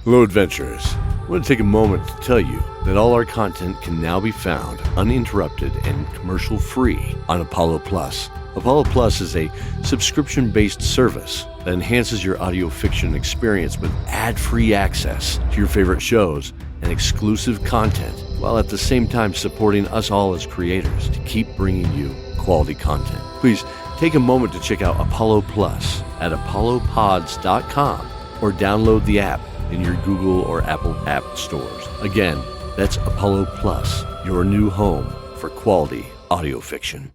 Hello, adventurers. I want to take a moment to tell you that all our content can now be found uninterrupted and commercial-free on Apollo Plus. Apollo Plus is a subscription-based service that enhances your audio fiction experience with ad-free access to your favorite shows and exclusive content, while at the same time supporting us all as creators to keep bringing you quality content. Please take a moment to check out Apollo Plus at apollopods.com or download the app in your Google or Apple app stores. Again, that's Apollo Plus, your new home for quality audio fiction.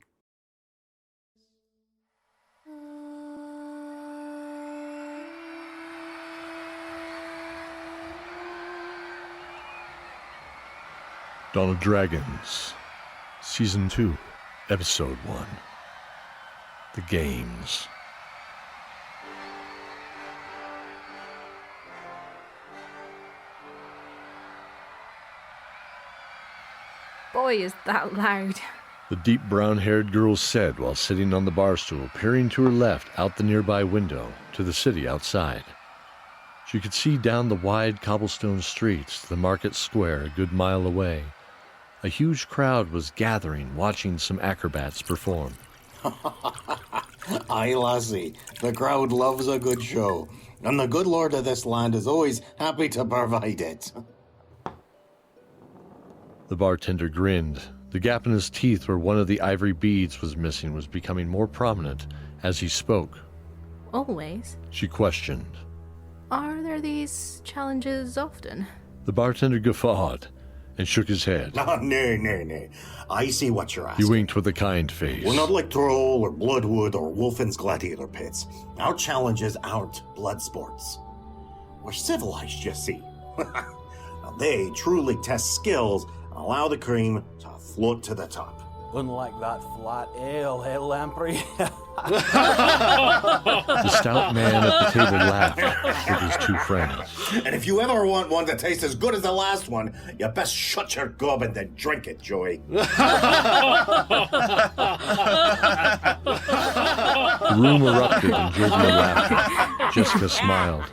Dawn of Dragons, Season 2, Episode 1, The Games. Boy, is that loud. The deep brown-haired girl said while sitting on the bar stool, peering to her left out the nearby window to the city outside. She could see down the wide cobblestone streets to the market square a good mile away. A huge crowd was gathering, watching some acrobats perform. Aye, lassie, the crowd loves a good show, and the good lord of this land is always happy to provide it. The bartender grinned. The gap in his teeth where one of the ivory beads was missing was becoming more prominent as he spoke. Always? She questioned. Are there these challenges often? The bartender guffawed and shook his head. Oh, no. I see what you're asking. He winked with a kind face. We're not like Troll or Bloodwood or Wolfen's gladiator pits. Our challenges aren't blood sports. We're civilized, you see. Now, they truly test skills and allow the cream to float to the top. Unlike that flat ale, Lamprey? The stout man at the table laughed with his two friends. And if you ever want one to taste as good as the last one, you best shut your gob and then drink it, Joey. The room erupted in jovial laughter. Jessica smiled.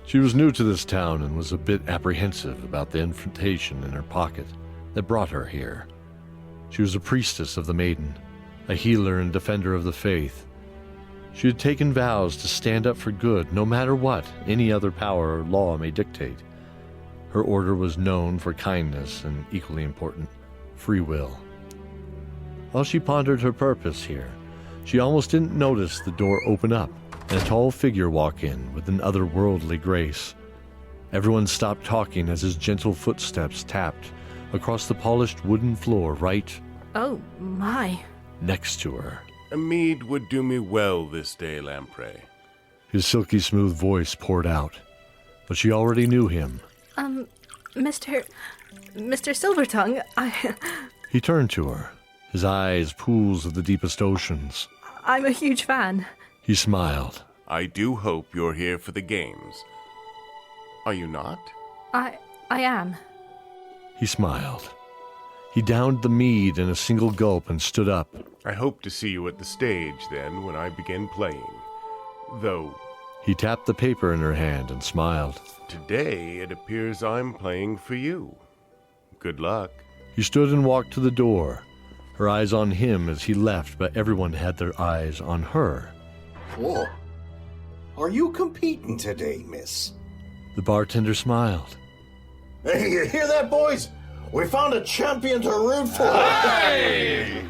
She was new to this town and was a bit apprehensive about the invitation in her pocket that brought her here. She was a priestess of the Maiden, a healer and defender of the faith. She had taken vows to stand up for good no matter what any other power or law may dictate. Her order was known for kindness and, equally important, free will. While she pondered her purpose here, she almost didn't notice the door open up and a tall figure walk in with an otherworldly grace. Everyone stopped talking as his gentle footsteps tapped across the polished wooden floor right Oh, my. next to her. A mead would do me well this day, Lamprey. His silky smooth voice poured out, but she already knew him. Mr. Silvertongue, He turned to her, his eyes pools of the deepest oceans. I'm a huge fan. He smiled. I do hope you're here for the games. Are you not? I am. He smiled. He downed the mead in a single gulp and stood up. I hope to see you at the stage, then, when I begin playing. Though, He tapped the paper in her hand and smiled. today it appears I'm playing for you. Good luck. He stood and walked to the door, her eyes on him as he left, but everyone had their eyes on her. Whoa. Are you competing today, miss? The bartender smiled. Hey, you hear that, boys? We found a champion to root for. Hey!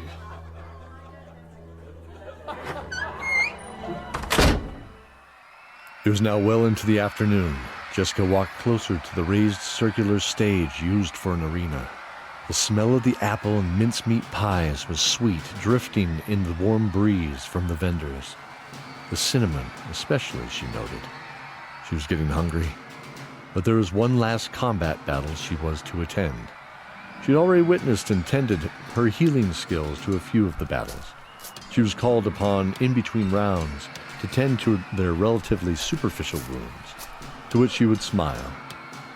It was now well into the afternoon. Jessica walked closer to the raised circular stage used for an arena. The smell of the apple and mincemeat pies was sweet, drifting in the warm breeze from the vendors. The cinnamon, especially, she noted. She was getting hungry. But there was one last combat battle she was to attend. She had already witnessed and tended her healing skills to a few of the battles. She was called upon in between rounds to tend to their relatively superficial wounds, to which she would smile.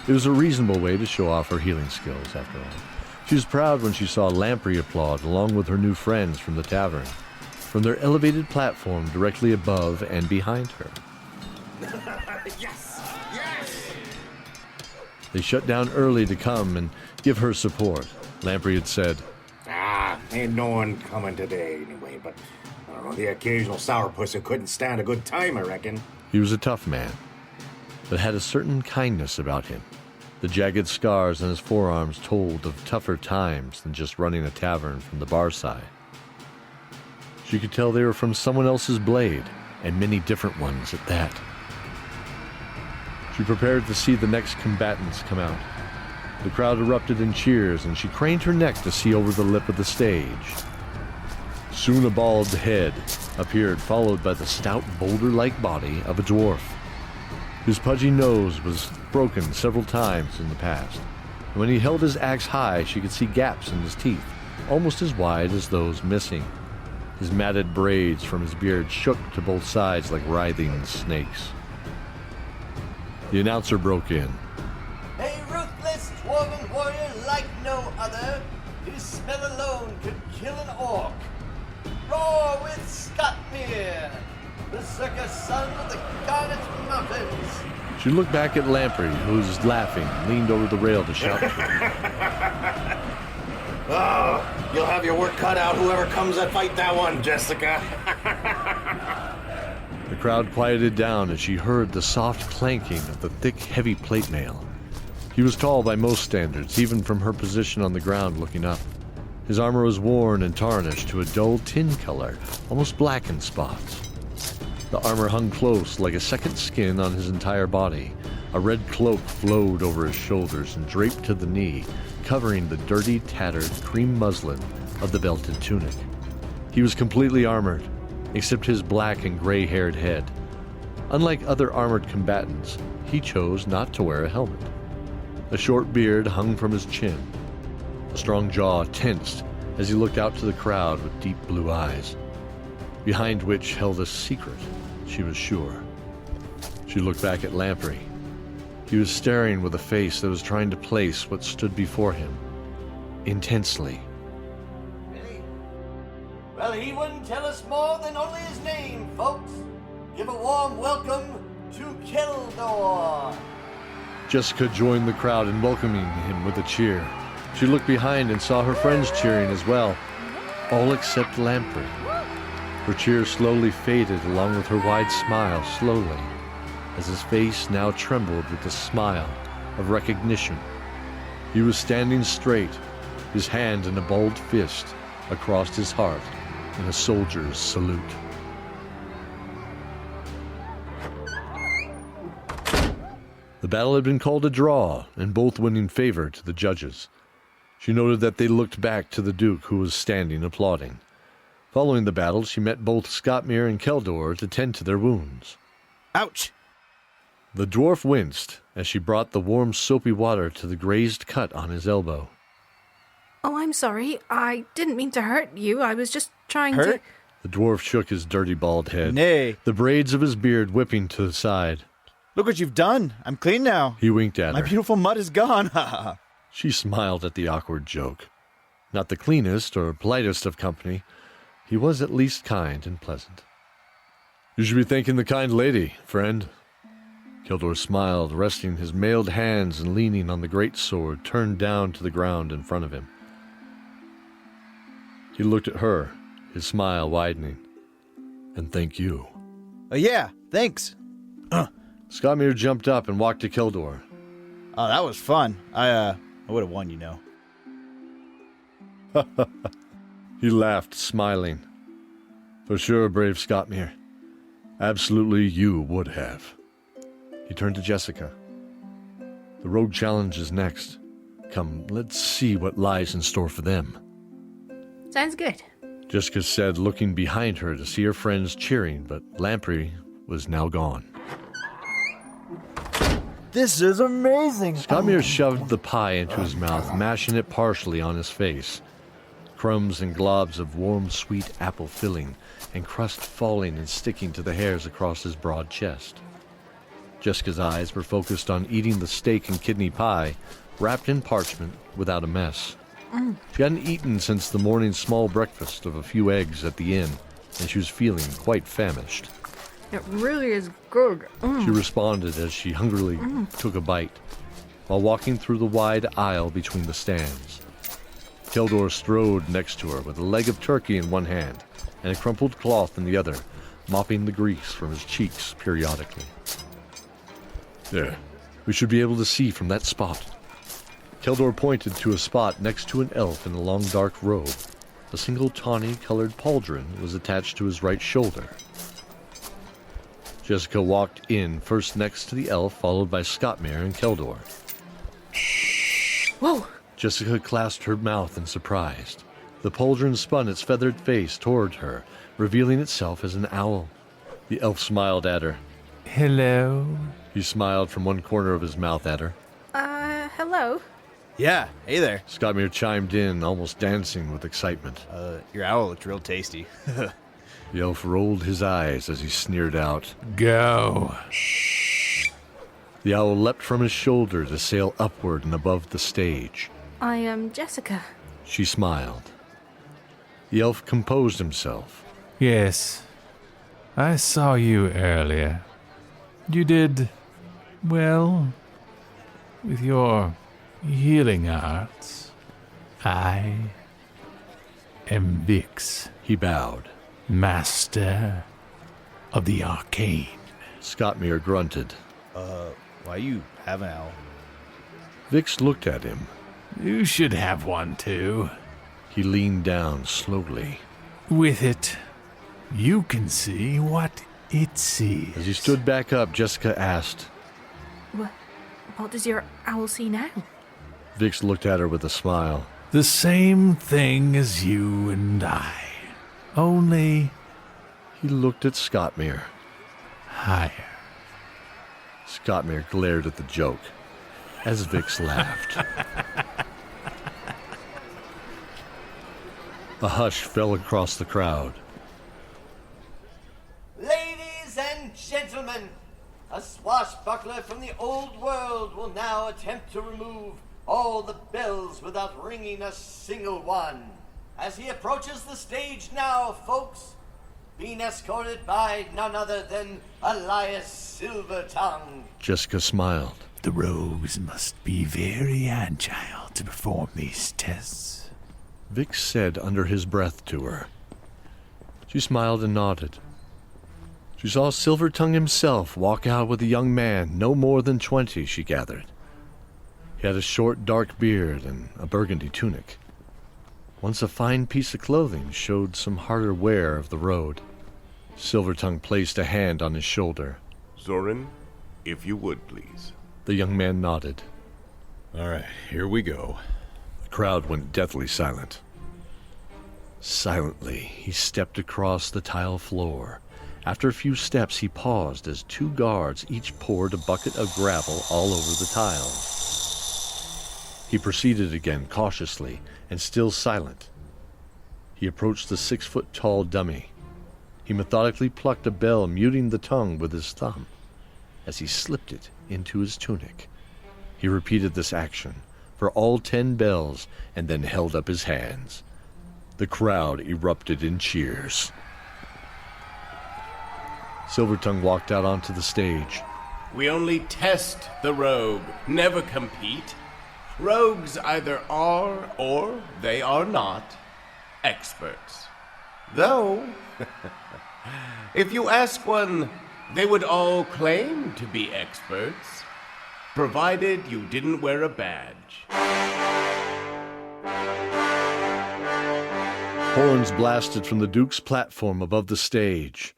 It was a reasonable way to show off her healing skills, after all. She was proud when she saw Lamprey applaud along with her new friends from the tavern, from their elevated platform directly above and behind her. Yes! Yes! They shut down early to come and give her support. Lamprey had said, Ain't no one coming today anyway, but I don't know, the occasional sourpuss who couldn't stand a good time, I reckon. he was a tough man, but had a certain kindness about him. The jagged scars on his forearms told of tougher times than just running a tavern from the bar side. She could tell they were from someone else's blade, and many different ones at that. She prepared to see the next combatants come out. The crowd erupted in cheers, and she craned her neck to see over the lip of the stage. Soon a bald head appeared, followed by the stout, boulder-like body of a dwarf. His pudgy nose was broken several times in the past, and when he held his axe high, she could see gaps in his teeth, almost as wide as those missing. His matted braids from his beard shook to both sides like writhing snakes. The announcer broke in. A ruthless dwarven warrior like no other, his smell alone could kill an orc. Roar with Scottmere, the circus son of the Garnet Mountains. She looked back at Lamprey, who was laughing, and leaned over the rail to shout to her. Oh, you'll have your work cut out, whoever comes and fight that one, Jessica. The crowd quieted down as she heard the soft clanking of the thick, heavy plate mail. He was tall by most standards, even from her position on the ground looking up. His armor was worn and tarnished to a dull tin color, almost black in spots. The armor hung close like a second skin on his entire body. A red cloak flowed over his shoulders and draped to the knee, covering the dirty, tattered cream muslin of the belted tunic. He was completely armored, except his black and gray-haired head. Unlike other armored combatants, he chose not to wear a helmet. A short beard hung from his chin. A strong jaw tensed as he looked out to the crowd with deep blue eyes, behind which held a secret, she was sure. She looked back at Lamprey. He was staring with a face that was trying to place what stood before him, intensely. Really? Well, he wouldn't tell us more than only his name, folks. Give a warm welcome to Keldor. Jessica joined the crowd in welcoming him with a cheer. She looked behind and saw her friends cheering as well, all except Lamprey. Her cheer slowly faded along with her wide smile, slowly, as his face now trembled with the smile of recognition. He was standing straight, his hand in a balled fist across his heart in a soldier's salute. The battle had been called a draw, and both winning favor to the judges. She noted that they looked back to the Duke, who was standing applauding. Following the battle, she met both Scottmere and Keldor to tend to their wounds. Ouch! The dwarf winced as she brought the warm, soapy water to the grazed cut on his elbow. Oh, I'm sorry. I didn't mean to hurt you. I was just trying to... Hurt? The dwarf shook his dirty bald head, Nay. the braids of his beard whipping to the side. Look what you've done. I'm clean now. He winked at My her. beautiful mud is gone. Ha ha ha. She smiled at the awkward joke. Not the cleanest or politest of company, he was at least kind and pleasant. You should be thanking the kind lady, friend. Keldor smiled, resting his mailed hands and leaning on the great sword turned down to the ground in front of him. He looked at her, his smile widening. And thank you. Yeah, thanks. Scottmere jumped up and walked to Keldor. Oh, that was fun. I would have won, you know. He laughed, smiling. For sure, brave Scottmere. Absolutely you would have. He turned to Jessica. The rogue challenge is next. Come, let's see what lies in store for them. Sounds good. Jessica said, looking behind her to see her friends cheering, but Lamprey was now gone. This is amazing. Scottmere shoved the pie into his mouth, mashing it partially on his face. Crumbs and globs of warm, sweet apple filling, and crust falling and sticking to the hairs across his broad chest. Jessica's eyes were focused on eating the steak and kidney pie, wrapped in parchment without a mess. She hadn't eaten since the morning small breakfast of a few eggs at the inn, and she was feeling quite famished. It really is good. She responded as she hungrily took a bite. while walking through the wide aisle between the stands. Keldor strode next to her with a leg of turkey in one hand and a crumpled cloth in the other, mopping the grease from his cheeks periodically. There, we should be able to see from that spot. Keldor pointed to a spot next to an elf in a long dark robe. A single tawny-colored pauldron was attached to his right shoulder. Jessica walked in first next to the elf, followed by Scottmere and Keldor. Whoa! Jessica clasped her mouth in surprise. The pauldron spun its feathered face toward her, revealing itself as an owl. The elf smiled at her. Hello? He smiled from one corner of his mouth at her. Hello? Yeah, hey there. Scottmere chimed in, almost dancing with excitement. Your owl looked real tasty. The elf rolled his eyes as he sneered out. Go. The owl leapt from his shoulder to sail upward and above the stage. I am Jessica. She smiled. The elf composed himself. Yes, I saw you earlier. You did well with your healing arts. I am Vix, He bowed. master of the arcane. Scottmere grunted. Why you have an owl? Vix looked at him. You should have one too. He leaned down slowly. With it, you can see what it sees. As he stood back up, Jessica asked. What does your owl see now? Vix looked at her with a smile. The same thing as you and I. Only He looked at Scottmere. higher. Scottmere glared at the joke as Vix laughed. A hush fell across the crowd. Ladies and gentlemen, a swashbuckler from the old world will now attempt to remove all the bells without ringing a single one. As he approaches the stage now, folks, being escorted by none other than Elias Silvertongue. Jessica smiled. The rogues must be very agile to perform these tests. Vix said under his breath to her. She smiled and nodded. She saw Silvertongue himself walk out with a young man no more than 20, she gathered. He had a short, dark beard and a burgundy tunic. Once a fine piece of clothing showed some harder wear of the road. Silvertongue placed a hand on his shoulder. Zorin, if you would, please. The young man nodded. All right, here we go. The crowd went deathly silent. Silently, he stepped across the tile floor. After a few steps, he paused as two guards each poured a bucket of gravel all over the tiles. He proceeded again cautiously and still silent. He approached the 6-foot-tall dummy. He methodically plucked a bell, muting the tongue with his thumb. As he slipped it into his tunic, he repeated this action for all 10 bells and then held up his hands. The crowd erupted in cheers. Silvertongue walked out onto the stage. We only test the rogue, never compete. Rogues either are or they are not experts. Though, if you ask one, they would all claim to be experts, provided you didn't wear a badge. Horns blasted from the Duke's platform above the stage.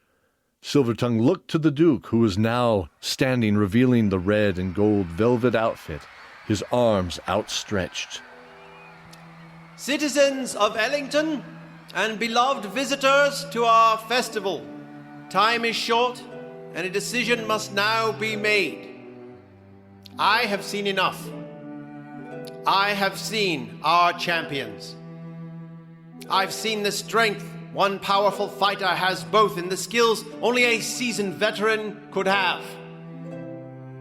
Silvertongue looked to the Duke, who was now standing, revealing the red and gold velvet outfit, his arms outstretched. Citizens of Ellington and beloved visitors to our festival, time is short and a decision must now be made. I have seen enough. I have seen our champions. I've seen the strength one powerful fighter has, both in the skills only a seasoned veteran could have.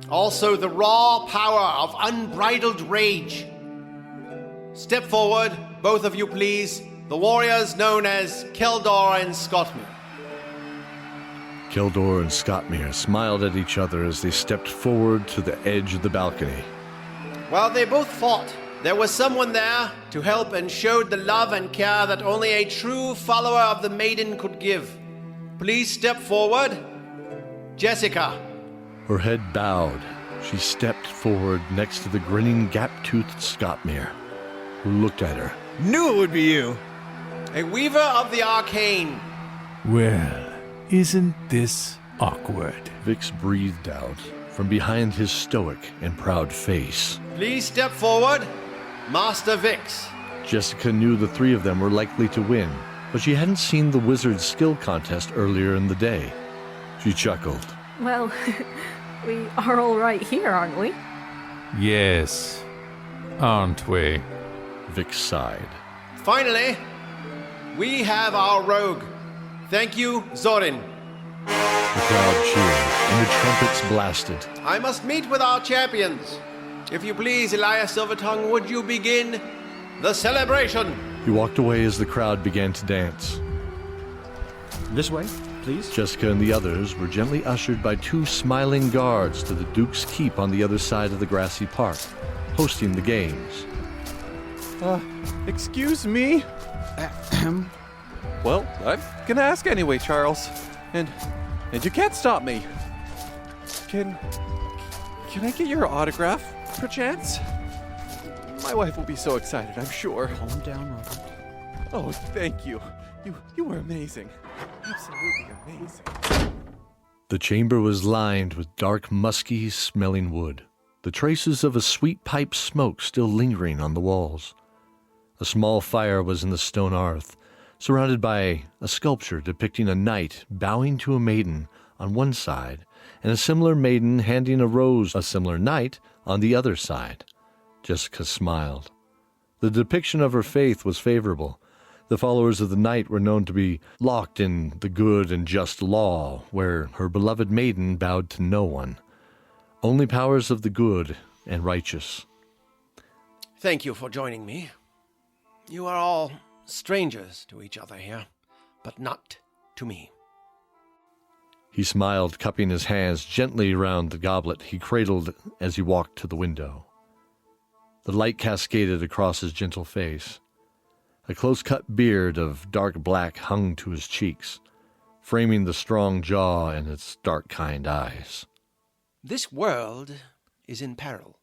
Also the raw power of unbridled rage. Step forward, both of you please, the warriors known as Keldor and Scottmere. Keldor and Scottmere smiled at each other as they stepped forward to the edge of the balcony. While they both fought, there was someone there to help and showed the love and care that only a true follower of the maiden could give. Please step forward. Jessica. Her head bowed. She stepped forward next to the grinning, gap-toothed Scottmere, who looked at her. Knew it would be you. A weaver of the arcane. Well, isn't this awkward? Vix breathed out from behind his stoic and proud face. Please step forward. Master Vix. Jessica knew the three of them were likely to win, but she hadn't seen the wizard's skill contest earlier in the day. She chuckled. Well, we are all right here, aren't we? Yes, aren't we? Vix sighed. Finally, we have our rogue. Thank you, Zorin. The crowd cheered, and the trumpets blasted. I must meet with our champions. If you please, Elias Silvertongue, would you begin the celebration? He walked away as the crowd began to dance. This way, please. Jessica and the others were gently ushered by two smiling guards to the Duke's Keep on the other side of the grassy park, hosting the games. Excuse me? Well, I'm gonna ask anyway, Charles. And you can't stop me. Can I get your autograph, perchance? My wife will be so excited, I'm sure. Calm down, Robert. Oh, thank you. You were amazing. Absolutely amazing. The chamber was lined with dark, musky smelling wood, the traces of a sweet pipe smoke still lingering on the walls. A small fire was in the stone hearth, surrounded by a sculpture depicting a knight bowing to a maiden on one side, and a similar maiden handing a rose, a similar knight, on the other side. Jessica smiled. The depiction of her faith was favorable. The followers of the knight were known to be locked in the good and just law, where her beloved maiden bowed to no one. Only powers of the good and righteous. Thank you for joining me. You are all strangers to each other here, but not to me. He smiled, cupping his hands gently around the goblet he cradled as he walked to the window. The light cascaded across his gentle face. A close-cut beard of dark black hung to his cheeks, framing the strong jaw and its dark, kind eyes. This world is in peril.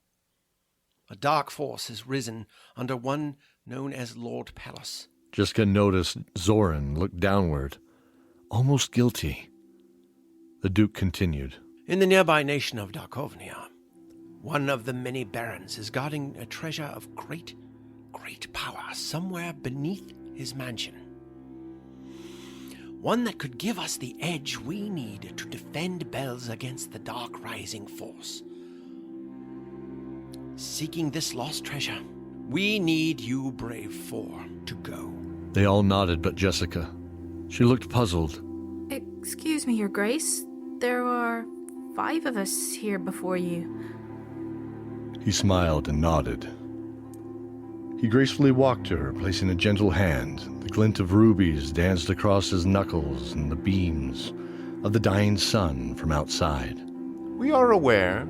A dark force has risen under one known as Lord Pallas. Jessica noticed Zorin look downward, almost guilty. The Duke continued. In the nearby nation of Darkovnia, one of the many barons is guarding a treasure of great power somewhere beneath his mansion. One that could give us the edge we need to defend Bells against the dark rising force. Seeking this lost treasure, we need you, brave four, to go. They all nodded but Jessica. She looked puzzled. Excuse me, Your Grace. There are 5 of us here before you. He smiled and nodded. He gracefully walked to her, placing a gentle hand. The glint of rubies danced across his knuckles and the beams of the dying sun from outside. We are aware.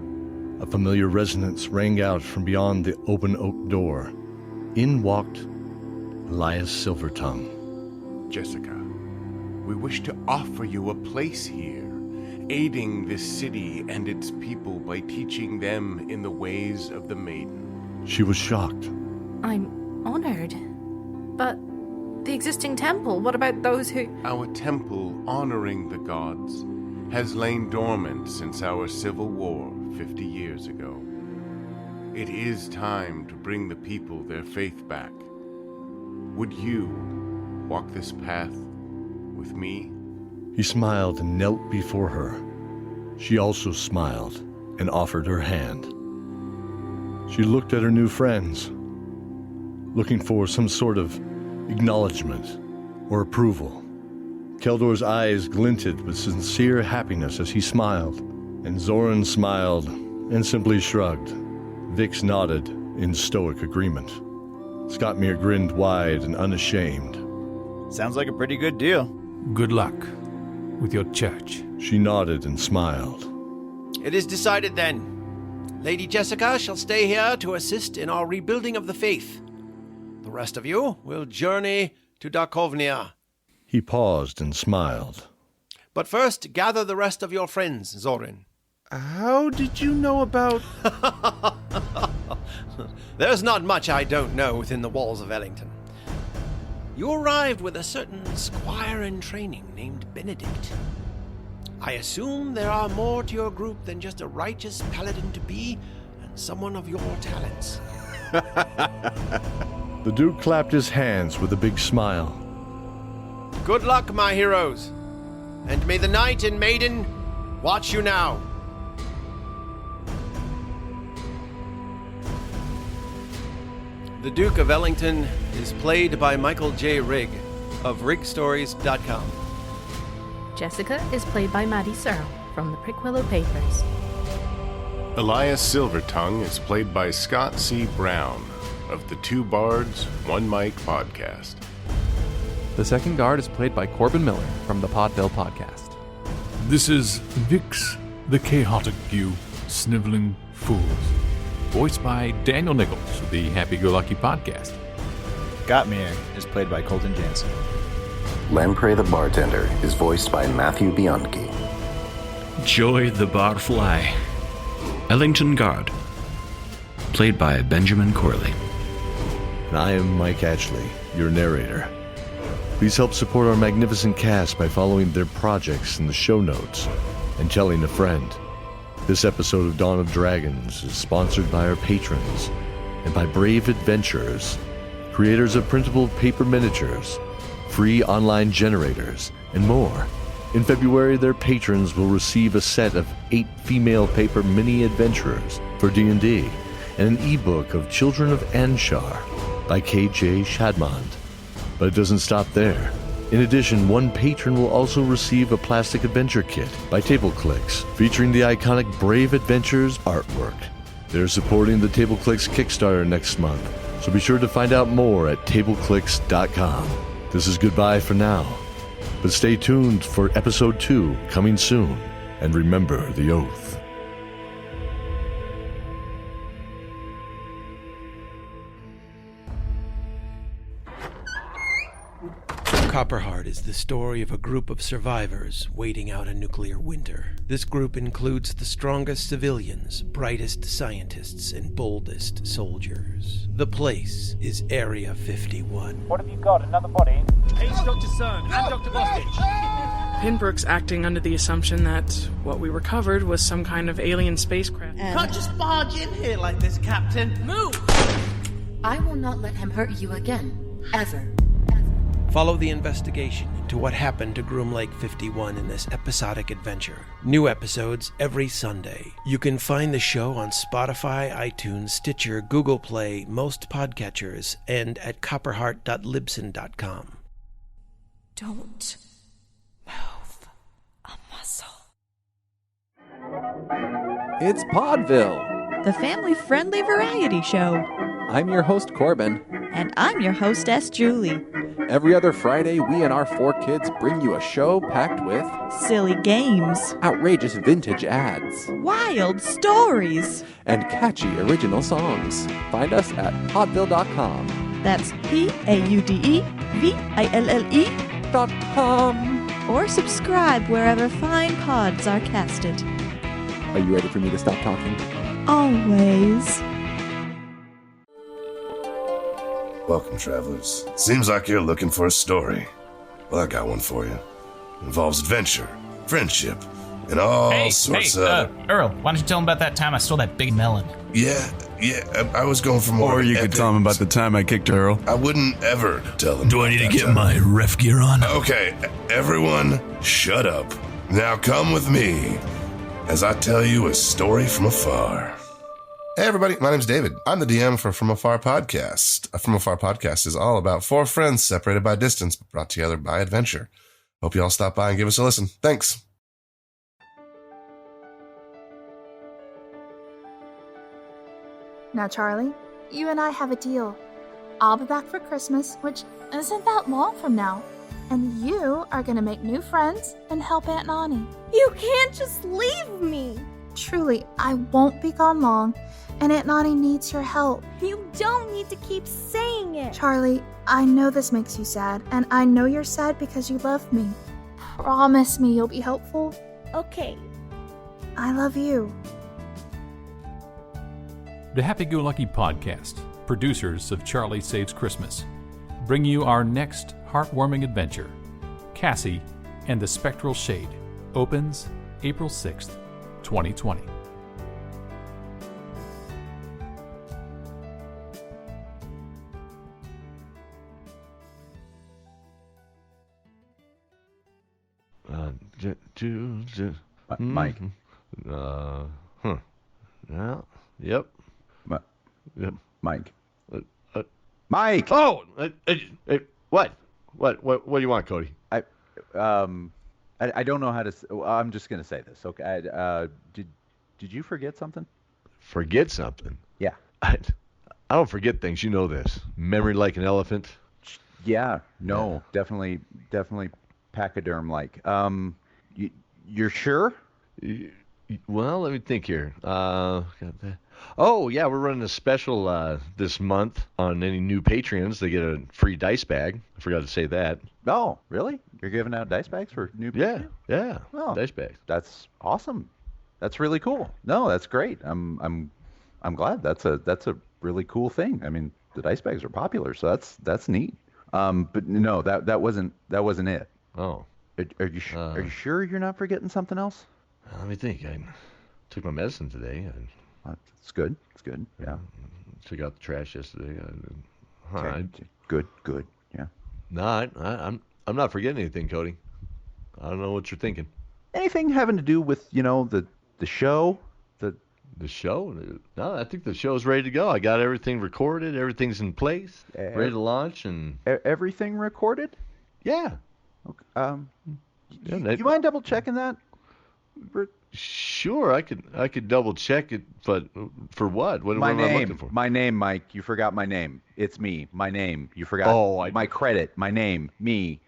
A familiar resonance rang out from beyond the open oak door. In walked Elias Silvertongue. Jessica, we wish to offer you a place here, aiding this city and its people by teaching them in the ways of the maiden. She was shocked. I'm honored. But the existing temple, what about those who... Our temple honoring the gods has lain dormant since our civil war 50 years ago. It is time to bring the people their faith back. Would you walk this path with me? He smiled and knelt before her. She also smiled and offered her hand. She looked at her new friends, looking for some sort of acknowledgement or approval. Keldor's eyes glinted with sincere happiness as he smiled, and Zorin smiled and simply shrugged. Vix nodded in stoic agreement. Scottmere grinned wide and unashamed. Sounds like a pretty good deal. Good luck with your church. She nodded and smiled. It is decided then. Lady Jessica shall stay here to assist in our rebuilding of the faith. The rest of you will journey to Darkovnia. He paused and smiled. But first, gather the rest of your friends, Zorin. How did you know about... There's not much I don't know within the walls of Ellington. You arrived with a certain squire in training named Benedict. I assume there are more to your group than just a righteous paladin to be and someone of your talents. The Duke clapped his hands with a big smile. Good luck, my heroes, and may the knight and maiden watch you now. The Duke of Ellington is played by Michael J. Rigg of RiggStories.com. Jessica is played by Maddie Searle from the Prickwillow Papers. Elias Silvertongue is played by Scott C. Brown of the Two Bards, One Mic podcast. The second guard is played by Corbin Miller from the Podville podcast. This is Vix, the chaotic few, sniveling fools. Voiced by Daniel Nichols of the Happy-Go-Lucky podcast. Gottmere is played by Colton Jansen. Lamprey the bartender is voiced by Matthew Bianchi. Joy the barfly, Ellington Guard, played by Benjamin Corley. And I am Mike Ashley, your narrator. Please help support our magnificent cast by following their projects in the show notes and telling a friend. This episode of Dawn of Dragons is sponsored by our patrons and by Brave Adventurers, creators of printable paper miniatures, free online generators, and more. In February, their patrons will receive a set of 8 female paper mini adventurers for D&D and an ebook of Children of Anshar by KJ Shadmond. But it doesn't stop there. In addition, one patron will also receive a plastic adventure kit by TableClicks, featuring the iconic Brave Adventures artwork. They're supporting the TableClicks Kickstarter next month, so be sure to find out more at tableclicks.com. This is goodbye for now, but stay tuned for episode 2 coming soon, and remember the oath. Copperheart is the story of a group of survivors waiting out a nuclear winter. This group includes the strongest civilians, brightest scientists, and boldest soldiers. The place is Area 51. What have you got? Another body? Ace Dr. Cern and Dr. Bostich. Pinbrook's acting under the assumption that what we recovered was some kind of alien spacecraft. Can't just barge in here like this, Captain. Move! I will not let him hurt you again. Ever. Follow the investigation into what happened to Groom Lake 51 in this episodic adventure. New episodes every Sunday. You can find the show on Spotify, iTunes, Stitcher, Google Play, most podcatchers, and at copperheart.libsyn.com. Don't move a muscle. It's Podville, the family-friendly variety show. I'm your host, Corbin. And I'm your hostess, Julie. Every other Friday, we and our 4 kids bring you a show packed with silly games, outrageous vintage ads, wild stories, and catchy original songs. Find us at podville.com. That's PAUDEVILLE.com. Or subscribe wherever fine pods are casted. Are you ready for me to stop talking? Always. Welcome, travelers. Seems like you're looking for a story. Well, I got one for you. It involves adventure, friendship, and all sorts of... Earl, why don't you tell him about that time I stole that big melon? Yeah, I was going for more... Or you could tell him about the time I kicked Earl. I wouldn't ever tell him. Do I need to get my ref gear on? Okay, everyone, shut up. Now come with me as I tell you a story from afar. Hey everybody, my name's David. I'm the DM for From Afar Podcast. From Afar Podcast is all about 4 friends separated by distance, but brought together by adventure. Hope you all stop by and give us a listen. Thanks. Now, Charlie, you and I have a deal. I'll be back for Christmas, which isn't that long from now. And you are going to make new friends and help Aunt Nani. You can't just leave me. Truly, I won't be gone long, and Aunt Nani needs your help. You don't need to keep saying it. Charlie, I know this makes you sad, and I know you're sad because you love me. Promise me you'll be helpful. Okay. I love you. The Happy Go Lucky Podcast, producers of Charlie Saves Christmas, bring you our next heartwarming adventure. Cassie and the Spectral Shade opens April 6th, 2020. Mike. Yeah. Yep. Yep. Mike. Mike. Oh, what? What do you want, Cody? I don't know how to. I'm just gonna say this. Okay. Did you forget something? Forget something? Yeah. I don't forget things. You know this. Memory like an elephant. Yeah. No. Definitely pachyderm-like. You're sure? Well, let me think here. Oh, yeah, we're running a special this month on any new patrons. They get a free dice bag. I forgot to say that. Oh, really? You're giving out dice bags for new people? Yeah. Oh, dice bags. That's awesome. That's really cool. No, that's great. I'm glad. That's a really cool thing. I mean, the dice bags are popular, so that's neat. But no, that wasn't it. Oh. Are you sure you're not forgetting something else? Let me think. I took my medicine today. It's good. It's good. Yeah. Took out the trash yesterday. Good. Yeah. No, I'm not forgetting anything, Cody. I don't know what you're thinking. Anything having to do with the show? The show? No, I think the show's ready to go. I got everything recorded. Everything's in place, ready to launch, and everything recorded. Yeah. Okay. You mind double checking that? Sure, I could double check it, but for what? What am I looking for? My name, Mike. You forgot my name. It's me. My name. You forgot. My credit. My name. Me.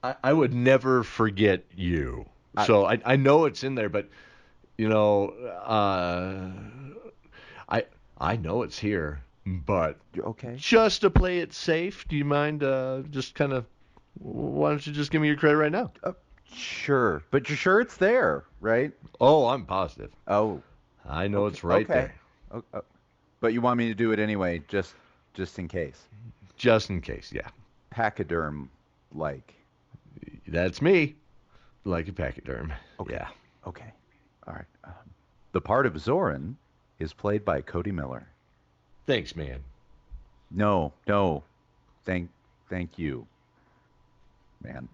I would never forget you. So I know it's in there, but I know it's here. But okay. Just to play it safe, do you mind just kind of? Why don't you just give me your credit right now? Sure, but you're sure it's there, right? Oh, I'm positive. Oh, I know it's right there. Okay. But you want me to do it anyway, just in case. Just in case, yeah. Pachyderm, like. That's me. Like a pachyderm. Okay. Yeah. Okay. All right. The part of Zorin is played by Cody Miller. Thanks, man. No. Thank you, man.